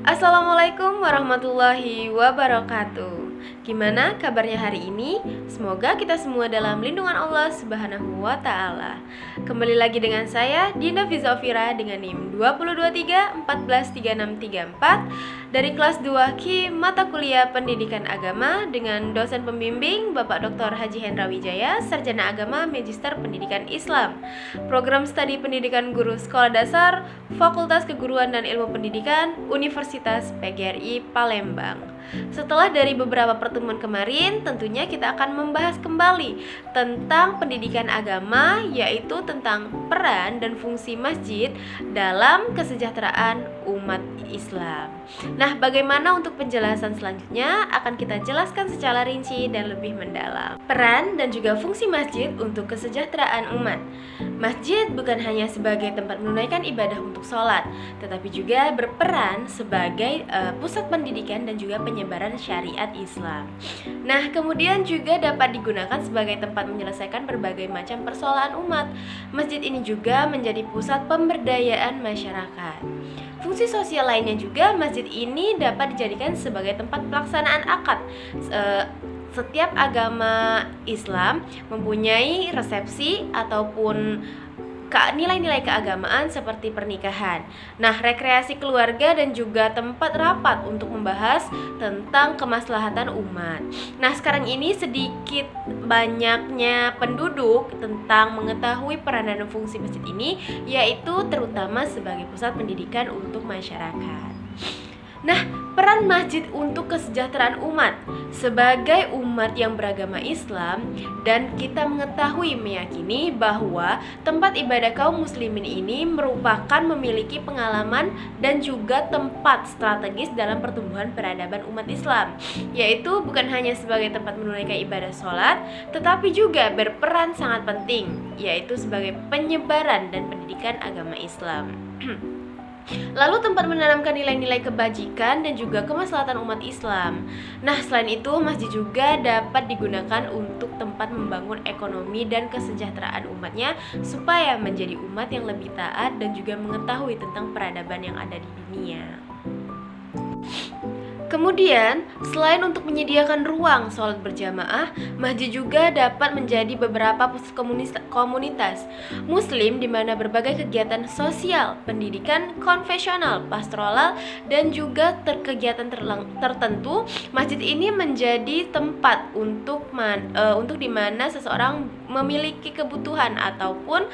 Assalamualaikum warahmatullahi wabarakatuh. Gimana kabarnya hari ini? Semoga kita semua dalam lindungan Allah Subhanahu wa taala. Kembali lagi dengan saya Dinda Fizofira dengan NIM 2023143634 dari kelas 2 Q mata kuliah Pendidikan Agama dengan dosen pembimbing Bapak Dr. Haji Hendra Wijaya, Sarjana Agama Magister Pendidikan Islam. Program Studi Pendidikan Guru Sekolah Dasar, Fakultas Keguruan dan Ilmu Pendidikan, Universitas PGRI Palembang. Setelah dari beberapa pertemuan kemarin, tentunya kita akan membahas kembali tentang pendidikan agama, yaitu tentang peran dan fungsi masjid dalam kesejahteraan umat Islam. Nah, bagaimana untuk penjelasan selanjutnya akan kita jelaskan secara rinci dan lebih mendalam. Peran dan juga fungsi masjid untuk kesejahteraan umat. Masjid bukan hanya sebagai tempat menunaikan ibadah untuk sholat, tetapi juga berperan sebagai pusat pendidikan dan juga penyebaran syariat Islam. Nah, kemudian juga dapat digunakan sebagai tempat menyelesaikan berbagai macam persoalan umat. Masjid ini juga menjadi pusat pemberdayaan masyarakat. Fungsi sosial lainnya juga, masjid ini dapat dijadikan sebagai tempat pelaksanaan akad. Setiap agama Islam mempunyai resepsi ataupun nilai-nilai keagamaan seperti pernikahan. Nah, rekreasi keluarga dan juga tempat rapat untuk membahas tentang kemaslahatan umat. Nah, sekarang ini sedikit banyaknya penduduk tentang mengetahui peran dan fungsi masjid ini, yaitu terutama sebagai pusat pendidikan untuk masyarakat. Nah, peran masjid untuk kesejahteraan umat. Sebagai umat yang beragama Islam, dan kita meyakini bahwa tempat ibadah kaum muslimin ini merupakan memiliki pengalaman dan juga tempat strategis dalam pertumbuhan peradaban umat Islam, yaitu bukan hanya sebagai tempat menunaikan ibadah sholat, tetapi juga berperan sangat penting, yaitu sebagai penyebaran dan pendidikan agama Islam. Lalu tempat menanamkan nilai-nilai kebajikan dan juga kemaslahatan umat Islam. Nah, selain itu masjid juga dapat digunakan untuk tempat membangun ekonomi dan kesejahteraan umatnya supaya menjadi umat yang lebih taat dan juga mengetahui tentang peradaban yang ada di dunia. Kemudian, selain untuk menyediakan ruang sholat berjamaah, masjid juga dapat menjadi beberapa pusat komunitas muslim di mana berbagai kegiatan sosial, pendidikan, konfesional, pastoral, dan juga kegiatan tertentu. Masjid ini menjadi tempat untuk di mana seseorang memiliki kebutuhan ataupun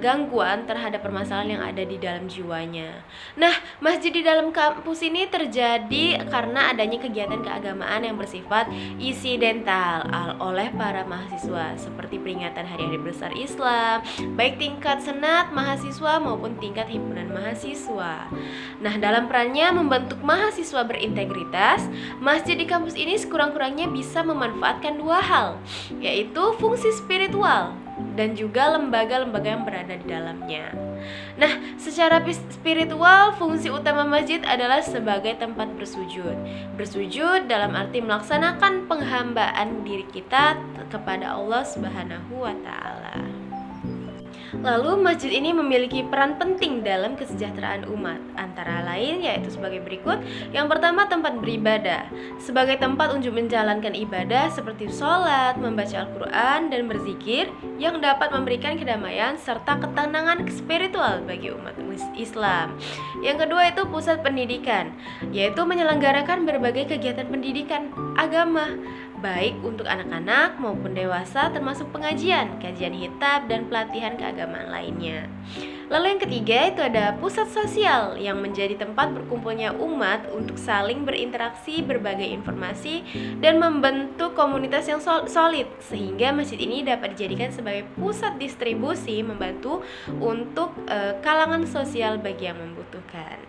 gangguan terhadap permasalahan yang ada di dalam jiwanya. Nah, masjid di dalam kampus ini terjadi karena adanya kegiatan keagamaan yang bersifat insidental oleh para mahasiswa, seperti peringatan Hari-Hari Besar Islam, baik tingkat senat mahasiswa maupun tingkat himpunan mahasiswa. Nah, dalam perannya membentuk mahasiswa berintegritas, masjid di kampus ini sekurang-kurangnya bisa memanfaatkan dua hal, yaitu fungsi spiritual dan juga lembaga-lembaga yang berada di dalamnya. Nah, secara spiritual, fungsi utama masjid adalah sebagai tempat bersujud. Bersujud dalam arti melaksanakan penghambaan diri kita kepada Allah Subhanahu wa taala. Lalu masjid ini memiliki peran penting dalam kesejahteraan umat, antara lain yaitu sebagai berikut. Yang pertama, tempat beribadah. Sebagai tempat untuk menjalankan ibadah seperti sholat, membaca Al-Quran, dan berzikir yang dapat memberikan kedamaian serta ketenangan spiritual bagi umat Islam. Yang kedua itu pusat pendidikan, yaitu menyelenggarakan berbagai kegiatan pendidikan agama, baik untuk anak-anak maupun dewasa, termasuk pengajian, kajian kitab, dan pelatihan keagamaan lainnya. Lalu yang ketiga itu ada pusat sosial yang menjadi tempat berkumpulnya umat untuk saling berinteraksi, berbagai informasi, dan membentuk komunitas yang solid, sehingga masjid ini dapat dijadikan sebagai pusat distribusi membantu untuk kalangan sosial bagi yang membutuhkan.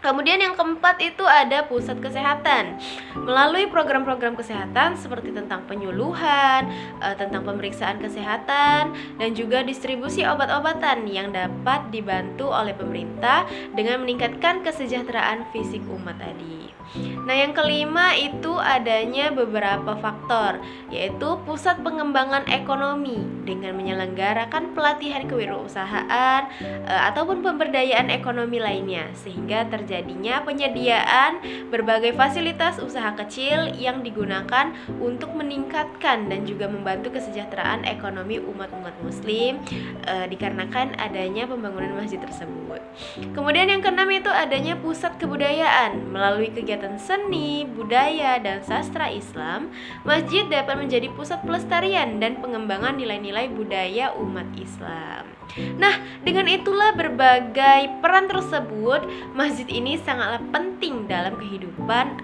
Kemudian yang keempat itu ada pusat kesehatan. Melalui program-program kesehatan seperti tentang penyuluhan, tentang pemeriksaan kesehatan, dan juga distribusi obat-obatan yang dapat dibantu oleh pemerintah dengan meningkatkan kesejahteraan fisik umat tadi. Nah, yang kelima itu adanya beberapa faktor, yaitu pusat pengembangan ekonomi dengan menyelenggarakan pelatihan kewirausahaan ataupun pemberdayaan ekonomi lainnya, sehingga terjadi terjadinya penyediaan berbagai fasilitas usaha kecil yang digunakan untuk meningkatkan dan juga membantu kesejahteraan ekonomi umat-umat muslim dikarenakan adanya pembangunan masjid tersebut. Kemudian yang keenam itu adanya pusat kebudayaan. Melalui kegiatan seni, budaya, dan sastra Islam, masjid dapat menjadi pusat pelestarian dan pengembangan nilai-nilai budaya umat Islam. Nah, dengan itulah berbagai peran tersebut, masjid ini sangatlah penting dalam kehidupan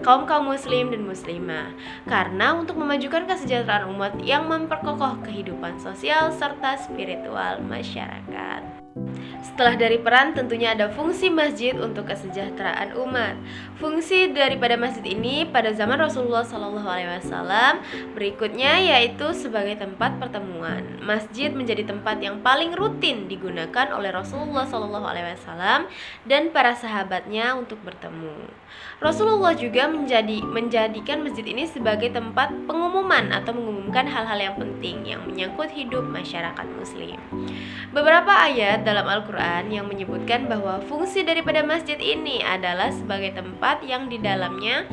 kaum muslim dan muslimah. Karena untuk memajukan kesejahteraan umat yang memperkokoh kehidupan sosial serta spiritual masyarakat. Setelah dari peran, tentunya ada fungsi masjid untuk kesejahteraan umat. Fungsi daripada masjid ini pada zaman Rasulullah SAW berikutnya yaitu sebagai tempat pertemuan. Masjid menjadi tempat yang paling rutin digunakan oleh Rasulullah SAW dan para sahabatnya untuk bertemu. Rasulullah juga menjadikan masjid ini sebagai tempat pengumuman atau mengumumkan hal-hal yang penting yang menyangkut hidup masyarakat muslim. Beberapa ayat dalam Al-Quran yang menyebutkan bahwa fungsi daripada masjid ini adalah sebagai tempat yang di dalamnya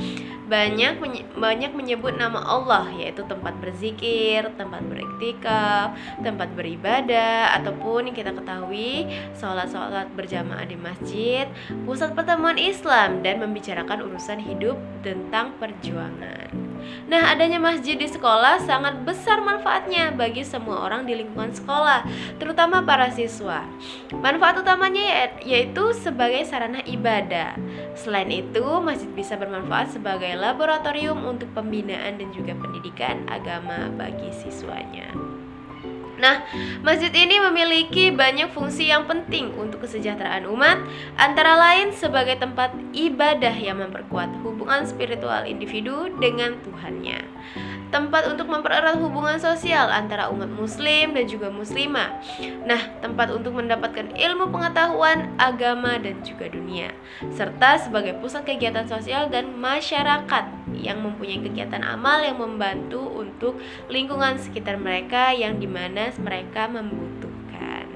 banyak menyebut nama Allah, yaitu tempat berzikir, tempat beriktikaf, tempat beribadah, ataupun yang kita ketahui sholat berjamaah di masjid, pusat pertemuan Islam dan membicarakan urusan hidup tentang perjuangan. Nah, adanya masjid di sekolah sangat besar manfaatnya bagi semua orang di lingkungan sekolah, terutama para siswa. Manfaat utamanya yaitu sebagai sarana ibadah. Selain itu, masjid bisa bermanfaat sebagai laboratorium untuk pembinaan dan juga pendidikan agama bagi siswanya. Nah, masjid ini memiliki banyak fungsi yang penting untuk kesejahteraan umat, antara lain sebagai tempat ibadah yang memperkuat hubungan spiritual individu dengan Tuhannya, tempat untuk mempererat hubungan sosial antara umat muslim dan juga muslimah. Nah, tempat untuk mendapatkan ilmu pengetahuan agama dan juga dunia, serta sebagai pusat kegiatan sosial dan masyarakat yang mempunyai kegiatan amal yang membantu untuk lingkungan sekitar mereka yang dimana mereka membutuhkan.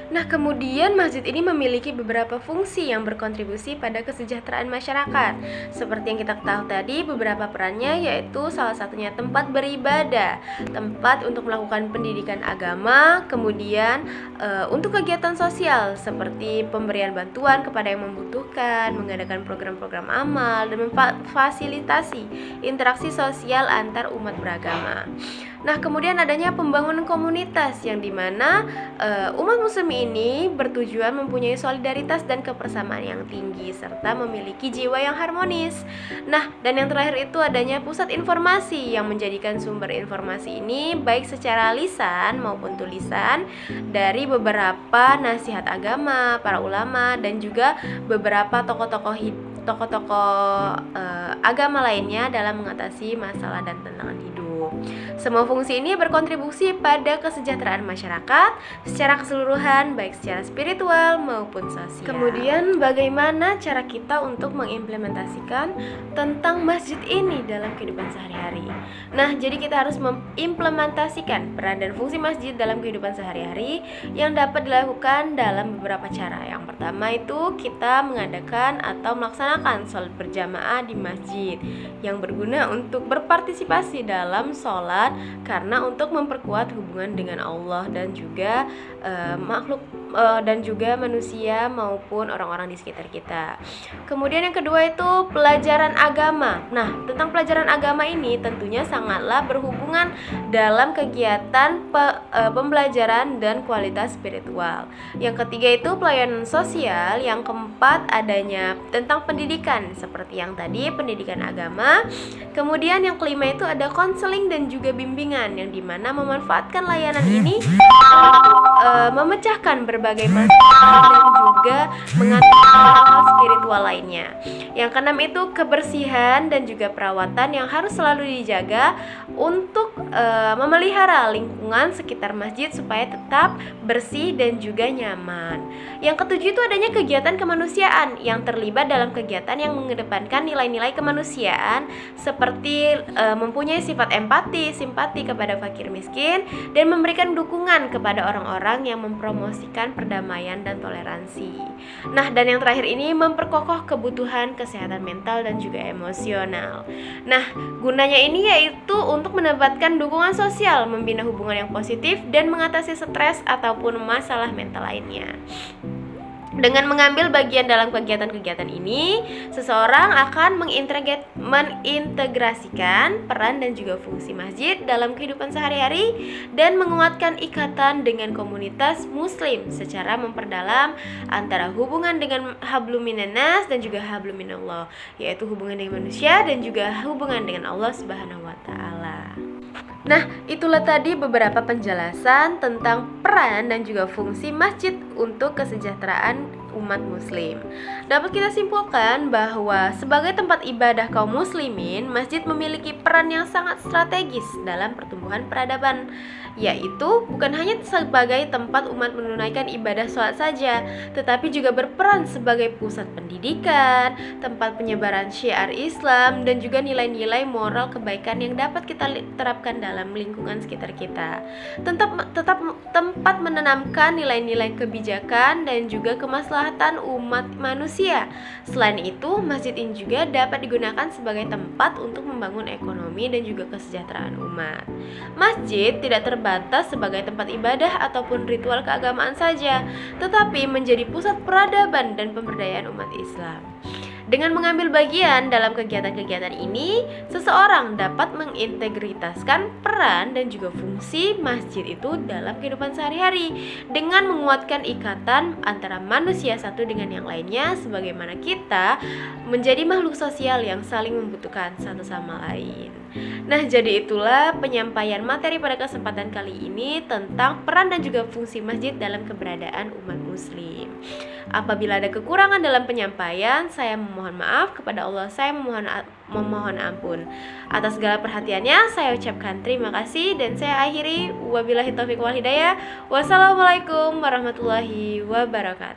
Nah, kemudian masjid ini memiliki beberapa fungsi yang berkontribusi pada kesejahteraan masyarakat. Seperti yang kita ketahui tadi, beberapa perannya yaitu salah satunya tempat beribadah, tempat untuk melakukan pendidikan agama, kemudian untuk kegiatan sosial seperti pemberian bantuan kepada yang membutuhkan, mengadakan program-program amal, dan memfasilitasi interaksi sosial antar umat beragama. Nah, kemudian adanya pembangunan komunitas yang dimana umat muslim ini bertujuan mempunyai solidaritas dan kebersamaan yang tinggi serta memiliki jiwa yang harmonis. Nah, dan yang terakhir itu adanya pusat informasi yang menjadikan sumber informasi ini baik secara lisan maupun tulisan dari beberapa nasihat agama, para ulama, dan juga beberapa tokoh-tokoh agama lainnya dalam mengatasi masalah dan tantangan hidup. Semua fungsi ini berkontribusi pada kesejahteraan masyarakat secara keseluruhan, baik secara spiritual maupun sosial. Kemudian bagaimana cara kita untuk mengimplementasikan tentang masjid ini dalam kehidupan sehari-hari? Nah, jadi kita harus mengimplementasikan peran dan fungsi masjid dalam kehidupan sehari-hari yang dapat dilakukan dalam beberapa cara. Yang pertama itu kita mengadakan atau melaksanakan sholat berjamaah di masjid yang berguna untuk berpartisipasi dalam sholat karena untuk memperkuat hubungan dengan Allah dan juga makhluk dan juga manusia maupun orang-orang di sekitar kita. Kemudian yang kedua itu pelajaran agama. Nah, tentang pelajaran agama ini tentunya sangatlah berhubungan dalam kegiatan pembelajaran dan kualitas spiritual. Yang ketiga itu pelayanan sosial. Yang keempat adanya tentang pendidikan seperti yang tadi, pendidikan agama. Kemudian yang kelima itu ada konseling dan juga bimbingan yang dimana memanfaatkan layanan ini memecahkan berbagai masalah dan juga mengatasi hal spiritual lainnya. Yang keenam itu kebersihan dan juga perawatan yang harus selalu dijaga untuk memelihara lingkungan sekitar masjid supaya tetap bersih dan juga nyaman. Yang ketujuh itu adanya kegiatan kemanusiaan yang terlibat dalam kegiatan yang mengedepankan nilai-nilai kemanusiaan seperti mempunyai sifat empati, simpati kepada fakir miskin, dan memberikan dukungan kepada orang-orang yang mempromosikan perdamaian dan toleransi. Nah, dan yang terakhir ini memperkokoh kebutuhan kesehatan mental dan juga emosional. Nah, gunanya ini yaitu untuk mendapatkan dukungan sosial, membina hubungan yang positif, dan mengatasi stres ataupun masalah mental lainnya. Dengan mengambil bagian dalam kegiatan-kegiatan ini, seseorang akan mengintegrasikan peran dan juga fungsi masjid dalam kehidupan sehari-hari dan menguatkan ikatan dengan komunitas muslim secara memperdalam antara hubungan dengan hablum minannas dan juga hablum minallah, yaitu hubungan dengan manusia dan juga hubungan dengan Allah Subhanahu wa taala. Nah, itulah tadi beberapa penjelasan tentang peran dan juga fungsi masjid untuk kesejahteraan umat muslim. Dapat kita simpulkan bahwa sebagai tempat ibadah kaum muslimin, masjid memiliki peran yang sangat strategis dalam pertumbuhan peradaban, yaitu bukan hanya sebagai tempat umat menunaikan ibadah sholat saja, tetapi juga berperan sebagai pusat pendidikan, tempat penyebaran syiar Islam, dan juga nilai-nilai moral kebaikan yang dapat kita terapkan dalam lingkungan sekitar kita. Tetap tempat menanamkan nilai-nilai kebijakan dan juga kemaslahatan umat manusia. Selain itu, masjid ini juga dapat digunakan sebagai tempat untuk membangun ekonomi dan juga kesejahteraan umat. Masjid tidak terbatas sebagai tempat ibadah ataupun ritual keagamaan saja, tetapi menjadi pusat peradaban dan pemberdayaan umat Islam. Dengan mengambil bagian dalam kegiatan-kegiatan ini, seseorang dapat mengintegritaskan peran dan juga fungsi masjid itu dalam kehidupan sehari-hari dengan menguatkan ikatan antara manusia satu dengan yang lainnya, sebagaimana kita menjadi makhluk sosial yang saling membutuhkan satu sama lain. Nah, jadi itulah penyampaian materi pada kesempatan kali ini tentang peran dan juga fungsi masjid dalam keberadaan umat muslim. Apabila ada kekurangan dalam penyampaian, saya memohon maaf kepada Allah, saya memohon ampun. Atas segala perhatiannya, saya ucapkan terima kasih dan saya akhiri wabillahi taufiq wal hidayah. Wassalamualaikum warahmatullahi wabarakatuh.